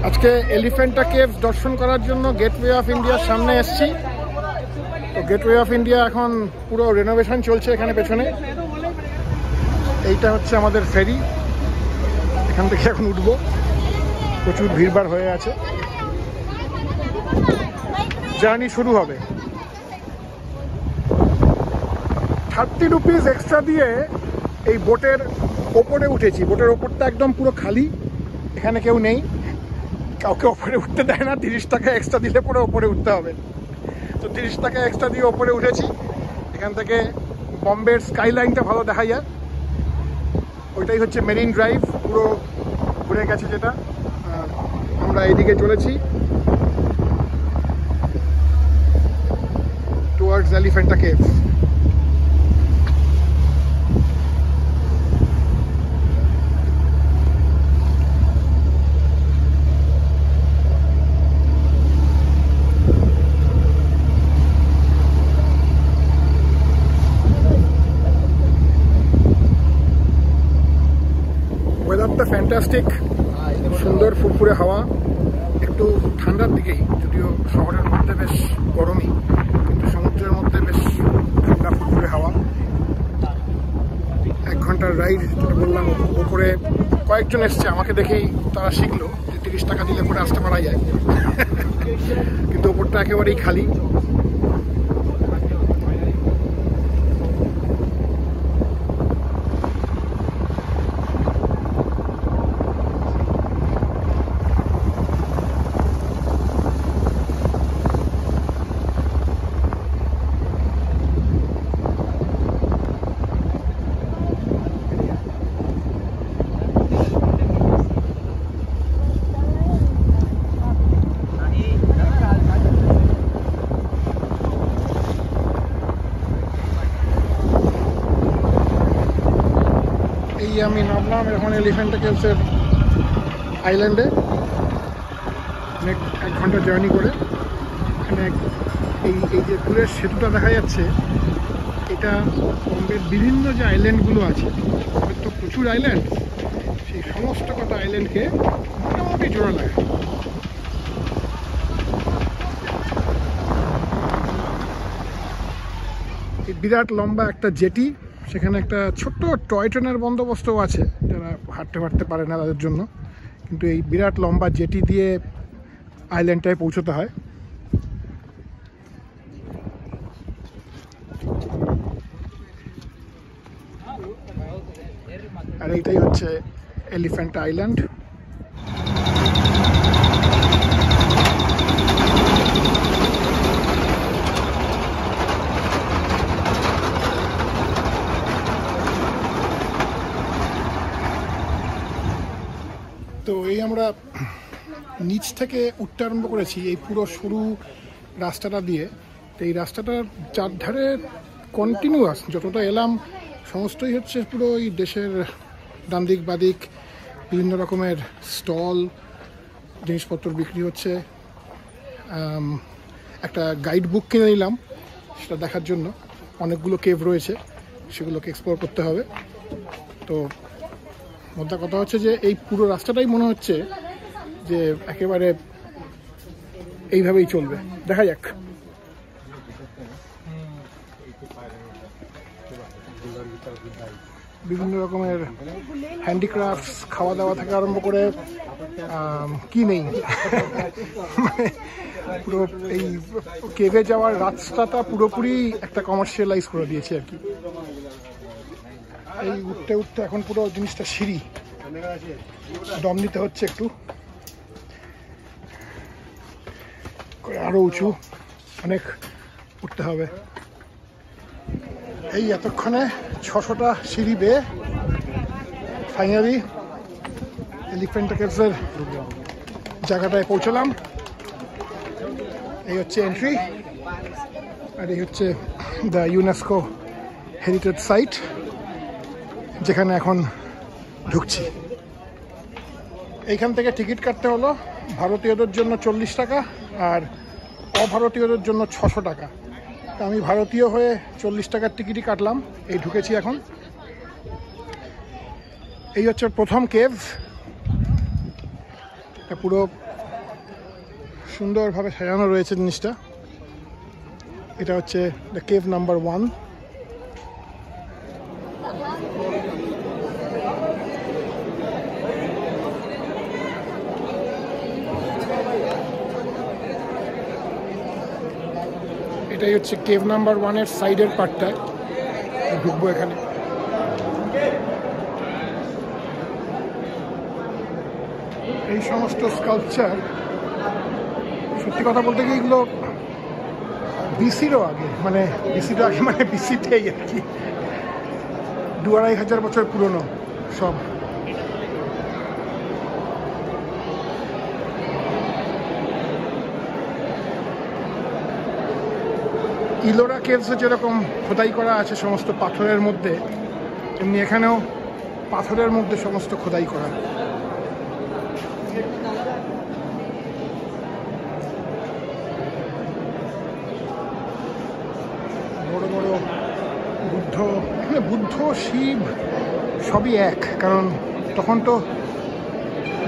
আজকে এলিফ্যান্টা কেভস দর্শন করার জন্য গেটওয়ে অফ ইন্ডিয়ার সামনে এসেছি। তো গেটওয়ে অফ ইন্ডিয়া এখন পুরো রেনোভেশন চলছে এখানে পেছনে। এইটা হচ্ছে আমাদের ফেরি, এখান থেকে এখন উঠবো। প্রচুর ভিড়ভাড় হয়ে আছে, জার্নি শুরু হবে। 30 রুপিস এক্সট্রা দিয়ে এই বোটের ওপরে উঠেছি। বোটের ওপরটা একদম পুরো খালি, এখানে কেউ নেই, কাউকে ওপরে উঠতে দেয় না। 30 টাকা এক্সট্রা দিলে পরে ওপরে উঠতে হবে। তো 30 টাকা এক্সট্রা দিয়ে ওপরে উঠেছি। এখান থেকে বম্বের স্কাইলাইনটা ভালো দেখা যায়। ওইটাই হচ্ছে মেরিন ড্রাইভ, পুরো ঘুরে গেছে যেটা। আমরা এইদিকে চলেছি টুয়ার্ডস এলিফ্যান্টা কেভস। ওয়েদারটা ফ্যান্টাস্টিক, সুন্দর ফুরফুরে হাওয়া, একটু ঠান্ডার দিকেই, যদিও শহরের মধ্যে বেশ গরমই, কিন্তু সমুদ্রের মধ্যে বেশ ঠান্ডা ফুরফুরে হাওয়া। 1 ঘন্টার রাইড, যেটা বললাম। ওপরে কয়েকজন এসছে, আমাকে দেখেই তারা শিখলো যে 30 টাকা দিলে পরে আসতে পারা যায়, কিন্তু ওপরটা একেবারেই খালি। আমি নামলাম এখন এলিফ্যান্টা কেভসের আইল্যান্ডে, অনেক 1 ঘন্টা জার্নি করে। এখানে এই যে দূরের সেতুটা দেখা যাচ্ছে, এটা বম্বের বিভিন্ন যে আইল্যান্ডগুলো আছে, বম্বের তো প্রচুর আইল্যান্ড, সেই সমস্ত কটা আইল্যান্ডকে মোটামুটি জোড়া লাগে। এই বিরাট লম্বা একটা জেটি, সেখানে একটা ছোট্ট টয় ট্রেনের বন্দোবস্তও আছে, যারা হাঁটতে পারে না তাদের জন্য। কিন্তু এই বিরাট লম্বা জেটি দিয়ে আইল্যান্ডটায় পৌঁছতে হয়। আর এইটাই হচ্ছে এলিফ্যান্টা আইল্যান্ড। তো এই আমরা নিচ থেকে উঠতে আরম্ভ করেছি এই পুরো সরু রাস্তাটা দিয়ে। তো এই রাস্তাটার চারধারে কন্টিনিউয়াস যতটা এলাম সমস্তই হচ্ছে পুরো এই দেশের ডান দিক বাদিক বিভিন্ন রকমের স্টল, জিনিসপত্র বিক্রি হচ্ছে। একটা গাইড বুক কিনে নিলাম সেটা দেখার জন্য। অনেকগুলো কেভ রয়েছে, সেগুলোকে এক্সপ্লোর করতে হবে। তো মোদ্দা কথা হচ্ছে যে এই পুরো রাস্তাটাই মনে হচ্ছে যে একেবারে এইভাবেই চলবে। দেখা যাক। বিভিন্ন রকমের হ্যান্ডিক্রাফটস, খাওয়া দাওয়া থেকে আরম্ভ করে কি নেই, মানে পুরো এই কেভে যাওয়ার রাস্তাটা পুরোপুরি একটা কমার্শিয়ালাইজ করে দিয়েছে আর কি। এই উঠতে উঠতে এখন পুরো জিনিসটা সিঁড়ি, দম নিতে হচ্ছে একটু করে, আরো উঁচু, অনেক উঠতে হবে। এই এতক্ষণে 600টা সিঁড়ি বেয়ে ফাইনালি এলিফ্যান্টা কেভসের জায়গাটায় পৌঁছলাম। এই হচ্ছে এন্ট্রি, আর এই হচ্ছে দ্য ইউনেস্কো হেরিটেজ সাইট, যেখানে এখন ঢুকছি। এইখান থেকে টিকিট কাটতে হলো ভারতীয়দের জন্য 40 টাকা আর অভারতীয়দের জন্য 600 টাকা। আমি ভারতীয় হয়ে 40 টাকার টিকিটই কাটলাম, এই ঢুকেছি এখন। এই হচ্ছে প্রথম কেভ, এটা পুরো সুন্দরভাবে সাজানো রয়েছে জিনিসটা। এটা হচ্ছে দ্য কেভ নাম্বার 1। এটাই হচ্ছে কেভ নাম্বার 1-এর সাইডের পার্টটা। ঢুকবো এখানে। এই সমস্ত স্কাল্পচার সত্যি কথা বলতে কি এগুলো বিসিরও আগে, মানে বিসিরও আগে মানে বিসিতেই আর কি, 2-2,500 বছর পুরনো সব। ইলোরা কেভসে যেরকম খোদাই করা আছে সমস্ত পাথরের মধ্যে, তেমনি এখানেও পাথরের মধ্যে সমস্ত খোদাই করা। বড় বড় বুদ্ধ, এখানে বুদ্ধ শিব সবই এক, কারণ তখন তো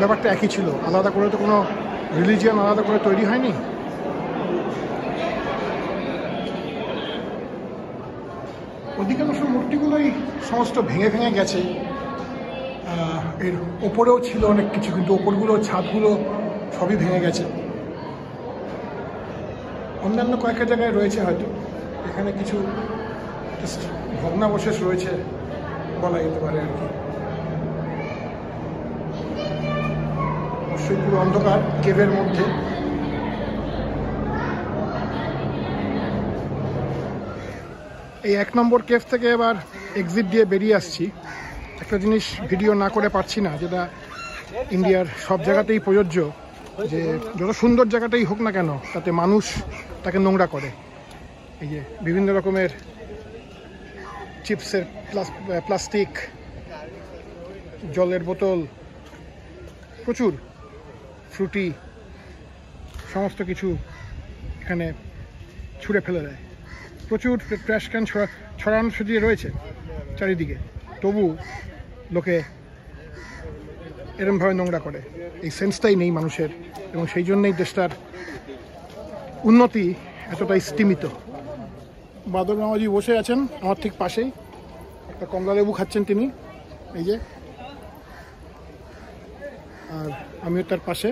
ব্যাপারটা একই ছিল, আলাদা করে তো কোনো রিলিজিয়ান আলাদা করে তৈরি হয়নি। অধিকাংশ মূর্তিগুলোই সমস্ত ভেঙে ভেঙে গেছে। এর ওপরেও ছিল অনেক কিছু, কিন্তু ওপরগুলো ছাদগুলো সবই ভেঙে গেছে। অন্যান্য কয়েকটা জায়গায় রয়েছে হয়তো, এখানে কিছু ভগ্নাবশেষ রয়েছে বলা যেতে পারে আর কি। অবশ্যই পুরো অন্ধকার কেভের মধ্যে। এই 1 নম্বর কেভ থেকে এবার এক্সিট দিয়ে বেরিয়ে আসছি। একটা জিনিস ভিডিও না করে পারছি না, যেটা ইন্ডিয়ার সব জায়গাতেই প্রযোজ্য, যে যত সুন্দর জায়গাটাই হোক না কেন তাতে মানুষ তাকে নোংরা করে। এই যে বিভিন্ন রকমের চিপসের প্লাস্টিক, জলের বোতল, প্রচুর ফ্রুটি, সমস্ত কিছু এখানে ছুঁড়ে ফেলে দেয়। প্রচুর ট্র্যাশ ক্যান ছড়ানো ছড়িয়ে রয়েছে চারিদিকে, তবু লোকে এরমভাবে নোংরা করে। এই সেন্সটাই নেই মানুষের, এবং সেই জন্যই দেশটার উন্নতি এতটাই স্তীমিত। বাদল মামাজি বসে আছেন আমার ঠিক পাশেই, একটা কমলা লেবু খাচ্ছেন তিনি, এই যে, আর আমিও তার পাশে।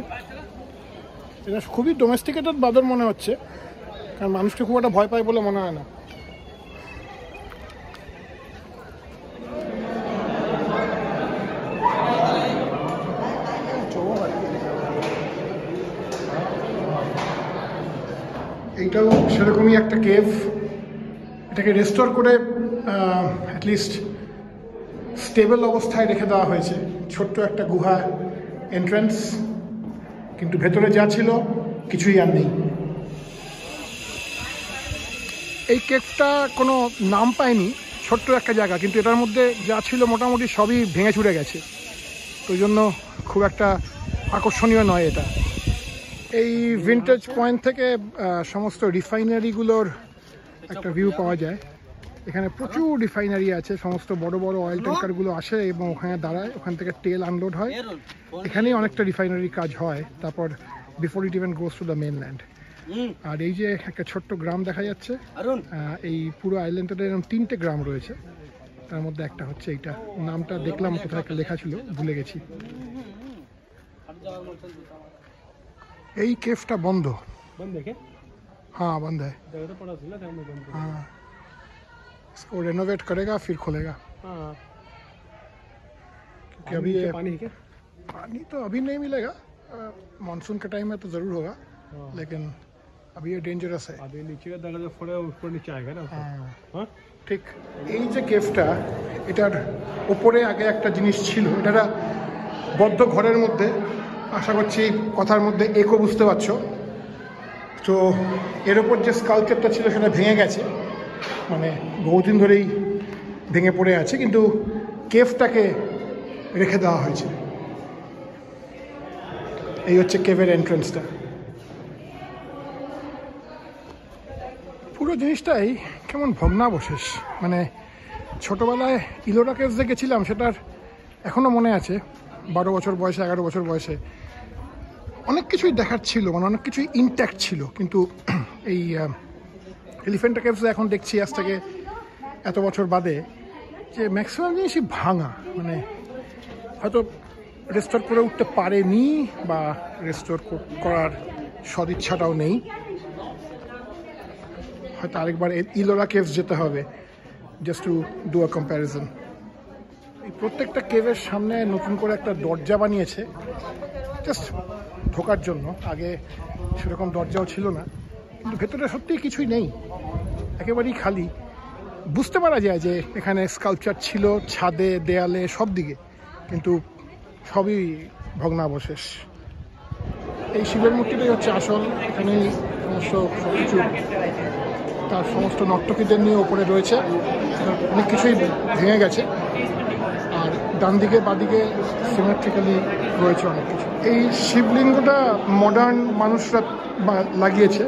এটা খুবই ডোমেস্টিকেটেড বাদর মনে হচ্ছে, কারণ মানুষকে খুব একটা ভয় পায় বলে মনে হয় না। এইটাও সেরকমই একটা কেভ। এটাকে রেস্টোর করে অ্যাটলিস্ট স্টেবল অবস্থায় রেখে দেওয়া হয়েছে। ছোট্ট একটা গুহা এন্ট্রান্স, কিন্তু ভেতরে যা ছিল কিছুই আর নেই। এই কেভটা কোনো নাম পায়নি, ছোট্ট একটা জায়গা, কিন্তু এটার মধ্যে যা ছিল মোটামুটি সবই ভেঙে চুরে গেছে, ওই জন্য খুব একটা আকর্ষণীয় নয় এটা। এই ভিন্টেজ পয়েন্ট থেকে সমস্ত রিফাইনারিগুলোর একটা ভিউ পাওয়া যায়। এখানে প্রচুর রিফাইনারি আছে, সমস্ত বড় বড় অয়েল ট্যাঙ্কারগুলো আসে এবং ওখানে দাঁড়ায়, ওখান থেকে তেল আনলোড হয়। এখানেই অনেকটা রিফাইনারি কাজ হয়, তারপর before it even goes to the mainland. আর এই যে একটা ছোট্ট গ্রাম দেখা যাচ্ছে, এই পুরো আইল্যান্ডটাতে এরকম 3টে গ্রাম রয়েছে, তার মধ্যে একটা হচ্ছে এইটা। নামটা দেখলাম কোথায় একটা লেখা ছিল, ভুলে গেছি। এই কেভটা বন্ধ। हाँ बंद है। हाँ, इसको रेनोवेट करेगा फिर खोलेगा। क्योंकि अभी ये पानी तो अभी नहीं मिलेगा, मानसून के टाइम में तो ज़रूर होगा, लेकिन अभी ये डेंजरस है। अभी नीचे का दरवाजा फोड़े ऊपर नीचे आएगा ना। हाँ ঠিক। এই যে কেভটা, এটার উপরে আগে একটা জিনিস ছিল, এটা বদ্ধ ঘরের মধ্যে, আশা করছি কথার মধ্যে একও বুঝতে পারছো। তো এর ওপর যে স্কাল্পচারটা ছিল সেটা ভেঙে গেছে, মানে বহুদিন ধরেই ভেঙে পড়ে আছে, কিন্তু কেভটাকে রেখে দেওয়া হয়েছে। এই হচ্ছে কেভের এন্ট্রান্সটা। পুরো জিনিসটাই কেমন ভগ্নাবশেষ। মানে ছোটোবেলায় ইলোরা কেভস যে গেছিলাম, সেটার এখনও মনে আছে, 12 বছর বয়সে, 11 বছর বয়সে। অনেক কিছুই দেখার ছিল, মানে অনেক কিছুই ইনট্যাক্ট ছিল, কিন্তু এই এলিফ্যান্টা কেভসে এখন দেখছি আজ থেকে এত বছর বাদে যে ম্যাক্সিমাম জিনিসই ভাঙা, মানে হয়তো রেস্টোর করে উঠতে পারেনি বা রেস্টোর করার সদিচ্ছাটাও নেই। হয়তো আরেকবার ইলোরা কেভস যেতে হবে just to do a comparison. এই প্রত্যেকটা কেভের সামনে নতুন করে একটা দরজা বানিয়েছে জাস্ট ঢোকার জন্য। আগে সেরকম দরজাও ছিল না, কিন্তু ভেতরে সত্যিই কিছুই নেই, একেবারেই খালি। বুঝতে পারা যায় যে এখানে স্কাল্পচার ছিল ছাদে, দেয়ালে, সব দিকে, কিন্তু সবই ভগ্নাবশেষ। এই শিবের মূর্তিটাই হচ্ছে আসল। এখানেই সমস্ত সবকিছু, তার সমস্ত নর্তকীদের নিয়ে ওপরে রয়েছে, অনেক কিছুই ভেঙে গেছে। আর ডান দিকে বাদিকে সিমেট্রিক্যালি রয়েছে অনেক কিছু। এই শিবলিঙ্গটা মডার্ন মানুষরা লাগিয়েছে,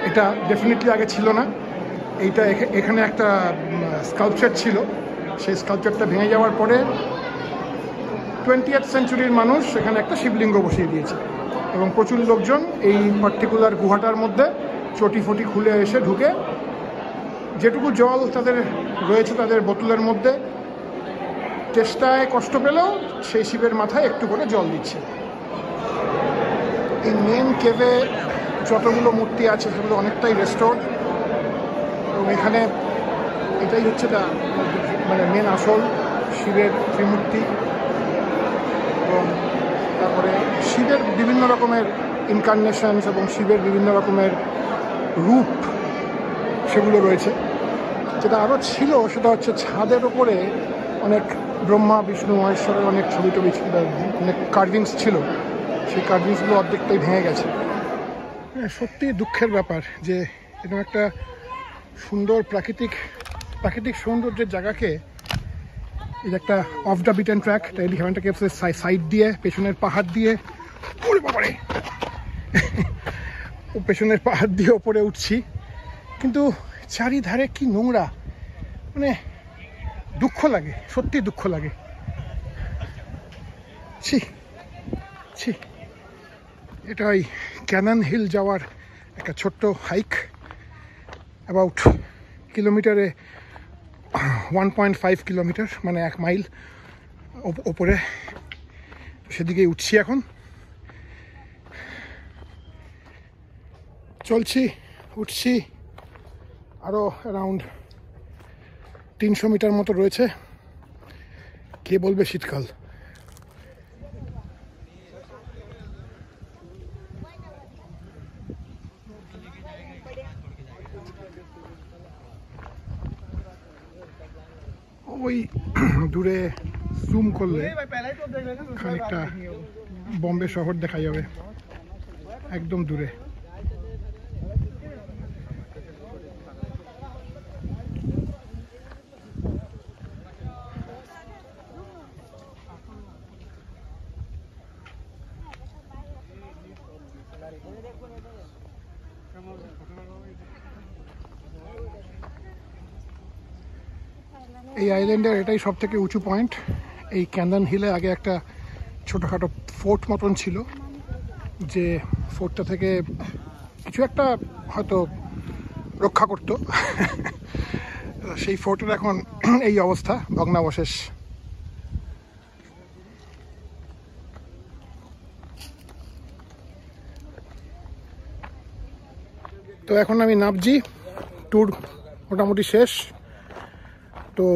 এটা ডেফিনেটলি আগে ছিল না। এইটা এখানে একটা স্কাল্পচার ছিল, সেই স্কাল্পচারটা ভেঙে যাওয়ার পরে 20th সেঞ্চুরির মানুষ এখানে একটা শিবলিঙ্গ বসিয়ে দিয়েছে, এবং প্রচুর লোকজন এই পার্টিকুলার গুহাটার মধ্যে চটি ফটি খুলে এসে ঢুকে যেটুকু জল তাদের রয়েছে তাদের বোতলের মধ্যে চেষ্টায় কষ্ট পেলেও সেই শিবের মাথায় একটু করে জল দিচ্ছে। এই মেন কেভে যতগুলো মূর্তি আছে সেগুলো অনেকটাই রেস্টোর্ড, এবং এখানে এটাই হচ্ছে মানে মেন আসল শিবের ত্রিমূর্তি। এবং তারপরে শিবের বিভিন্ন রকমের ইনকার্নেশনস এবং শিবের বিভিন্ন রকমের রূপ সেগুলো রয়েছে। যেটা আরও ছিল সেটা হচ্ছে ছাদের ওপরে অনেক ব্রহ্মা বিষ্ণু মহেশ্বরের অনেক ছবি টবি ছিল, অনেক কার্ভিংস ছিল, সেই কার্ভিংসগুলো অর্ধেকটাই ভেঙে গেছে। সত্যি দুঃখের ব্যাপার যে এরকম একটা সুন্দর প্রাকৃতিক সৌন্দর্যের জায়গাকে এটা একটা off the beaten track, Elephanta কেভসের সাইড দিয়ে, পেছনের পাহাড় দিয়ে, ওরে বাবারে ও পেছনের পাহাড় দিয়ে ওপরে উঠছি, কিন্তু চারিধারে কি নোংরা, মানে দুঃখ লাগে, সত্যি দুঃখ লাগে। ছি ছি। এটা ওই ক্যানন হিল যাওয়ার একটা ছোট্ট হাইক, অ্যাবাউট কিলোমিটারে 1.5 কিলোমিটার, মানে 1 মাইল ওপরে। সেদিকেই উঠছি এখন, চলছি, উঠছি। আরও অ্যারাউন্ড 300 মিটার মতো রয়েছে। কে বলবে শীতকাল। ওই দূরে জুম করলে খানিকটা বম্বে শহর দেখা যাবে, একদম দূরে। এই আইল্যান্ডের এটাই সব থেকে উঁচু পয়েন্ট। এই ক্যানন হিলে আগে একটা ছোটোখাটো ফোর্ট মতন ছিল, যে ফোর্টটা থেকে কিছু একটা হয়তো রক্ষা করত। সেই ফোর্টের এখন এই অবস্থা, ভগ্নাবশেষ। তো এখন আমি নামছি, ট্যুর মোটামুটি শেষ। তো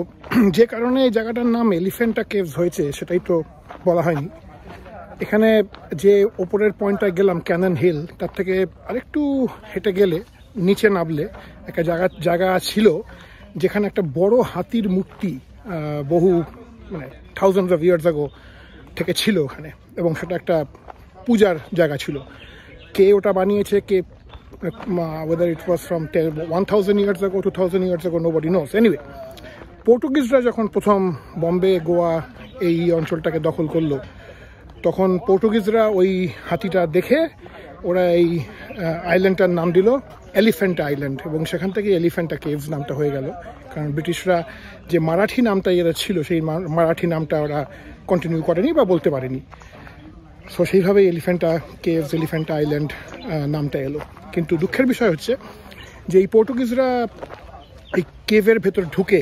যে কারণে এই জায়গাটার নাম এলিফ্যান্টা কেভস হয়েছে সেটাই তো বলা হয়নি। এখানে যে ওপরের পয়েন্টটায় গেলাম ক্যানন হিল, তার থেকে আরেকটু হেঁটে গেলে নিচে নামলে একটা জায়গা ছিল যেখানে একটা বড় হাতির মূর্তি বহু মানে থাউজেন্ডস অফ ইয়ার্স আগো থেকে ছিল ওখানে, এবং সেটা একটা পূজার জায়গা ছিল। কে ওটা বানিয়েছে, কে whether it was from 1000 years ago, 2000 years ago, nobody knows. Anyway, পর্তুগিজরা যখন প্রথম বম্বে, গোয়া এই অঞ্চলটাকে দখল করলো, তখন পর্তুগিজরা ওই হাতিটা দেখে ওরা এই আইল্যান্ডটার নাম দিল এলিফ্যান্টা আইল্যান্ড, এবং সেখান থেকে এলিফ্যান্টা কেভস নামটা হয়ে গেল। কারণ ব্রিটিশরা যে মারাঠি নামটা এরা ছিল, সেই মারাঠি নামটা ওরা কন্টিনিউ করেনি বা বলতে পারেনি। সো সেইভাবেই এলিফ্যান্টা কেভস, এলিফ্যান্টা আইল্যান্ড নামটা এলো। কিন্তু দুঃখের বিষয় হচ্ছে যে এই পর্তুগিজরা এই কেভের ভেতর ঢুকে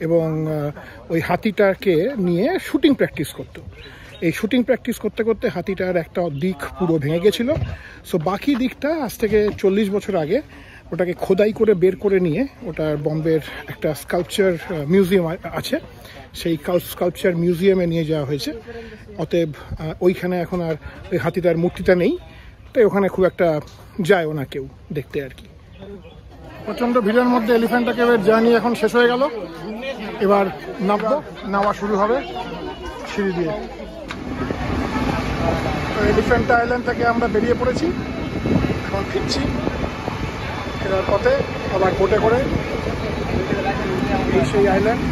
এবং ওই হাতিটাকে নিয়ে শুটিং প্র্যাকটিস করতো। এই শুটিং প্র্যাকটিস করতে করতে হাতিটার একটা দিক পুরো ভেঙে গেছিলো। সো বাকি দিকটা আজ থেকে 40 বছর আগে ওটাকে খোদাই করে বের করে নিয়ে ওটার বম্বের একটা স্কাল্পচার মিউজিয়াম আছে, সেই স্কাল্পচার মিউজিয়ামে নিয়ে যাওয়া হয়েছে। অতএব ওইখানে এখন আর ওই হাতিটার মূর্তিটা নেই, তাই ওখানে খুব একটা যায়ও না কেউ দেখতে আর কি। প্রচণ্ড ভিড়ের মধ্যে এলিফ্যান্টা কেভের জার্নি এখন শেষ হয়ে গেল। এবার নামা শুরু হবে সিঁড়ি দিয়ে। তো এলিফ্যান্টা আইল্যান্ড থেকে আমরা বেরিয়ে পড়েছি, এখন ফিরছি। ফেরার পথে আবার বোটে করে এই সেই আইল্যান্ড।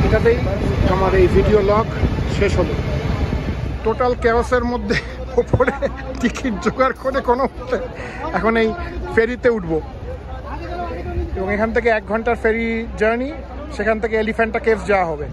এটাতেই আমার এই ভিডিও লগ শেষ হলো। টোটাল ক্যাওসের মধ্যে ওপরে টিকিট জোগাড় করে কোনো এখন এই ফেরিতে উঠবো এবং এখান থেকে 1 ঘন্টার ফেরি জার্নি, সেখান থেকে এলিফ্যান্টা কেভস যাওয়া হবে।